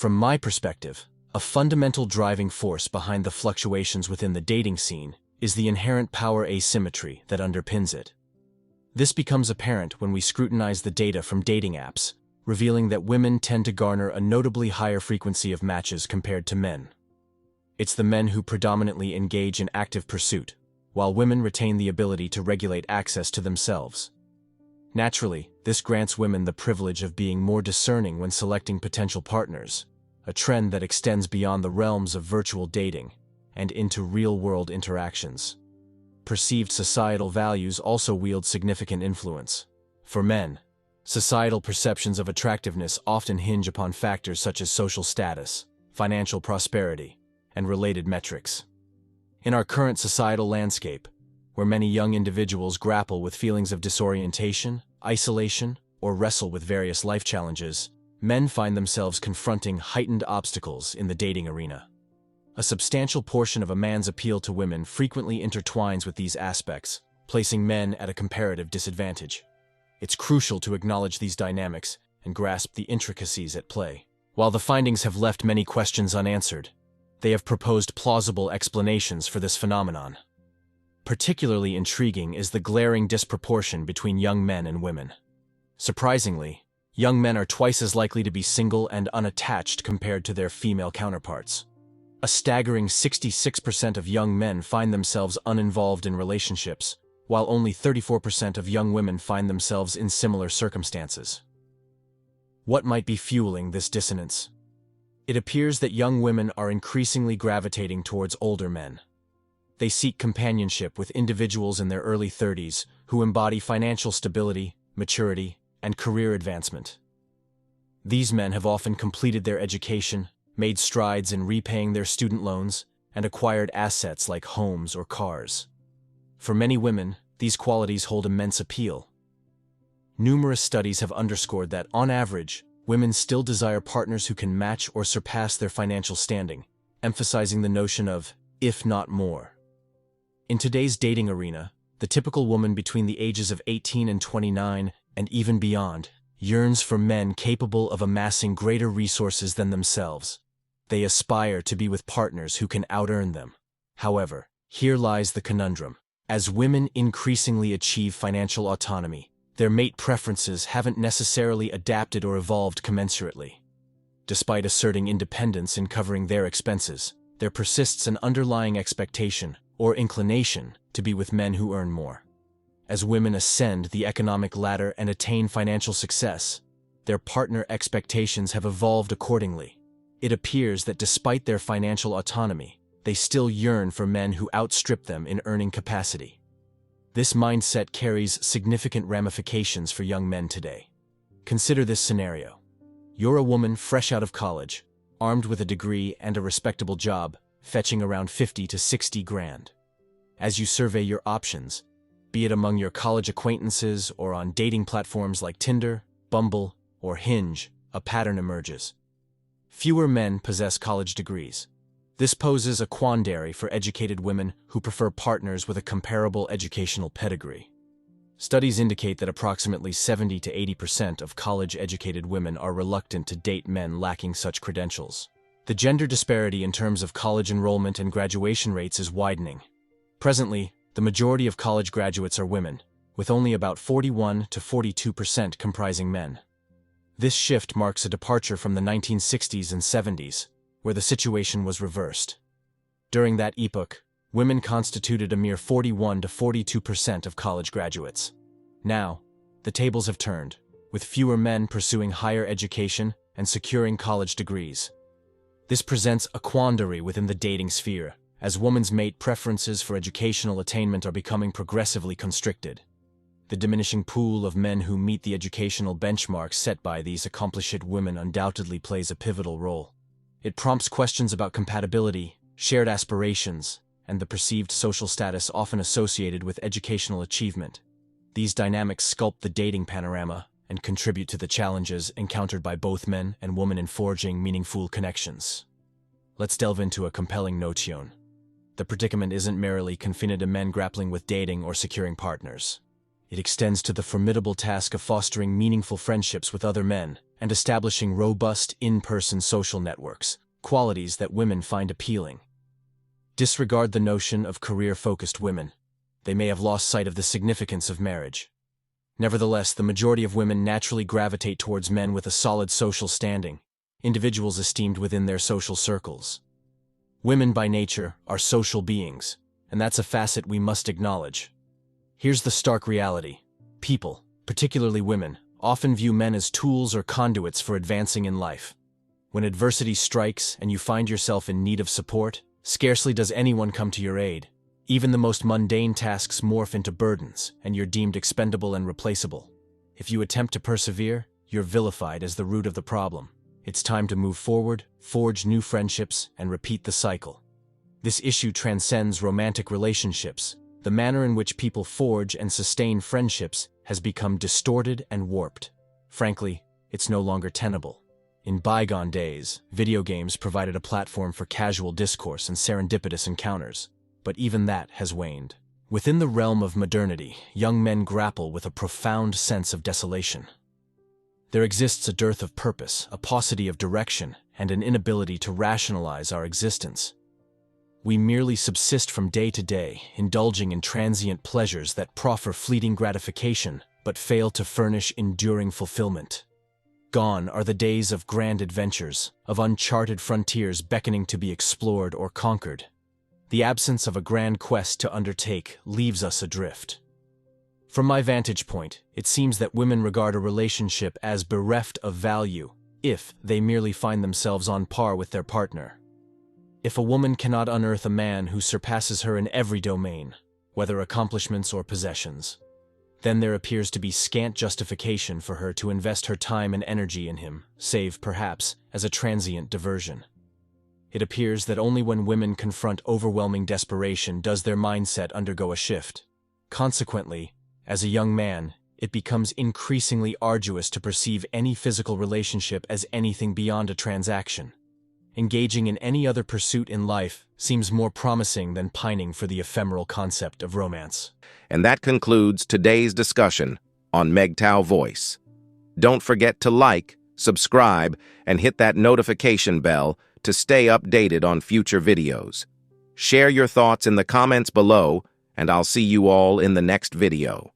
From my perspective, a fundamental driving force behind the fluctuations within the dating scene is the inherent power asymmetry that underpins it. This becomes apparent when we scrutinize the data from dating apps, revealing that women tend to garner a notably higher frequency of matches compared to men. It's the men who predominantly engage in active pursuit, while women retain the ability to regulate access to themselves. Naturally, this grants women the privilege of being more discerning when selecting potential partners, a trend that extends beyond the realms of virtual dating and into real-world interactions. Perceived societal values also wield significant influence. For men, societal perceptions of attractiveness often hinge upon factors such as social status, financial prosperity, and related metrics. In our current societal landscape, where many young individuals grapple with feelings of disorientation, isolation, or wrestle with various life challenges, men find themselves confronting heightened obstacles in the dating arena. A substantial portion of a man's appeal to women frequently intertwines with these aspects, placing men at a comparative disadvantage. It's crucial to acknowledge these dynamics and grasp the intricacies at play. While the findings have left many questions unanswered, they have proposed plausible explanations for this phenomenon. Particularly intriguing is the glaring disproportion between young men and women. Surprisingly, young men are twice as likely to be single and unattached compared to their female counterparts. A staggering 66% of young men find themselves uninvolved in relationships, while only 34% of young women find themselves in similar circumstances. What might be fueling this dissonance? It appears that young women are increasingly gravitating towards older men. They seek companionship with individuals in their early 30s who embody financial stability, maturity, and career advancement. These men have often completed their education, made strides in repaying their student loans, and acquired assets like homes or cars. For many women, these qualities hold immense appeal. Numerous studies have underscored that, on average, women still desire partners who can match or surpass their financial standing, emphasizing the notion of, if not more. In today's dating arena, the typical woman between the ages of 18 and 29, and even beyond, yearns for men capable of amassing greater resources than themselves. They aspire to be with partners who can out-earn them. However, here lies the conundrum. As women increasingly achieve financial autonomy, their mate preferences haven't necessarily adapted or evolved commensurately. Despite asserting independence in covering their expenses, there persists an underlying expectation, or inclination, to be with men who earn more. As women ascend the economic ladder and attain financial success, their partner expectations have evolved accordingly. It appears that despite their financial autonomy, they still yearn for men who outstrip them in earning capacity. This mindset carries significant ramifications for young men today. Consider this scenario. You're a woman fresh out of college, armed with a degree and a respectable job, fetching around 50 to 60 grand. As you survey your options, be it among your college acquaintances or on dating platforms like Tinder, Bumble, or Hinge, a pattern emerges. Fewer men possess college degrees. This poses a quandary for educated women who prefer partners with a comparable educational pedigree. Studies indicate that approximately 70 to 80% of college-educated women are reluctant to date men lacking such credentials. The gender disparity in terms of college enrollment and graduation rates is widening. Presently, the majority of college graduates are women, with only about 41 to 42% comprising men. This shift marks a departure from the 1960s and 70s, where the situation was reversed. During that epoch, women constituted a mere 41 to 42% of college graduates. Now, the tables have turned, with fewer men pursuing higher education and securing college degrees. This presents a quandary within the dating sphere, as women's mate preferences for educational attainment are becoming progressively constricted. The diminishing pool of men who meet the educational benchmarks set by these accomplished women undoubtedly plays a pivotal role. It prompts questions about compatibility, shared aspirations, and the perceived social status often associated with educational achievement. These dynamics sculpt the dating panorama and contribute to the challenges encountered by both men and women in forging meaningful connections. Let's delve into a compelling notion. The predicament isn't merely confined to men grappling with dating or securing partners. It extends to the formidable task of fostering meaningful friendships with other men and establishing robust, in-person social networks, qualities that women find appealing. Disregard the notion of career-focused women. They may have lost sight of the significance of marriage. Nevertheless, the majority of women naturally gravitate towards men with a solid social standing, individuals esteemed within their social circles. Women by nature are social beings, and that's a facet we must acknowledge. Here's the stark reality. People, particularly women, often view men as tools or conduits for advancing in life. When adversity strikes and you find yourself in need of support, scarcely does anyone come to your aid. Even the most mundane tasks morph into burdens, and you're deemed expendable and replaceable. If you attempt to persevere, you're vilified as the root of the problem. It's time to move forward, forge new friendships, and repeat the cycle. This issue transcends romantic relationships. The manner in which people forge and sustain friendships has become distorted and warped. Frankly, it's no longer tenable. In bygone days, video games provided a platform for casual discourse and serendipitous encounters, but even that has waned. Within the realm of modernity, young men grapple with a profound sense of desolation. There exists a dearth of purpose, a paucity of direction, and an inability to rationalize our existence. We merely subsist from day to day, indulging in transient pleasures that proffer fleeting gratification, but fail to furnish enduring fulfillment. Gone are the days of grand adventures, of uncharted frontiers beckoning to be explored or conquered. The absence of a grand quest to undertake leaves us adrift. From my vantage point, it seems that women regard a relationship as bereft of value if they merely find themselves on par with their partner. If a woman cannot unearth a man who surpasses her in every domain, whether accomplishments or possessions, then there appears to be scant justification for her to invest her time and energy in him, save, perhaps, as a transient diversion. It appears that only when women confront overwhelming desperation does their mindset undergo a shift. Consequently, as a young man, it becomes increasingly arduous to perceive any physical relationship as anything beyond a transaction. Engaging in any other pursuit in life seems more promising than pining for the ephemeral concept of romance. And that concludes today's discussion on MGTOW Voice. Don't forget to like, subscribe, and hit that notification bell to stay updated on future videos. Share your thoughts in the comments below, and I'll see you all in the next video.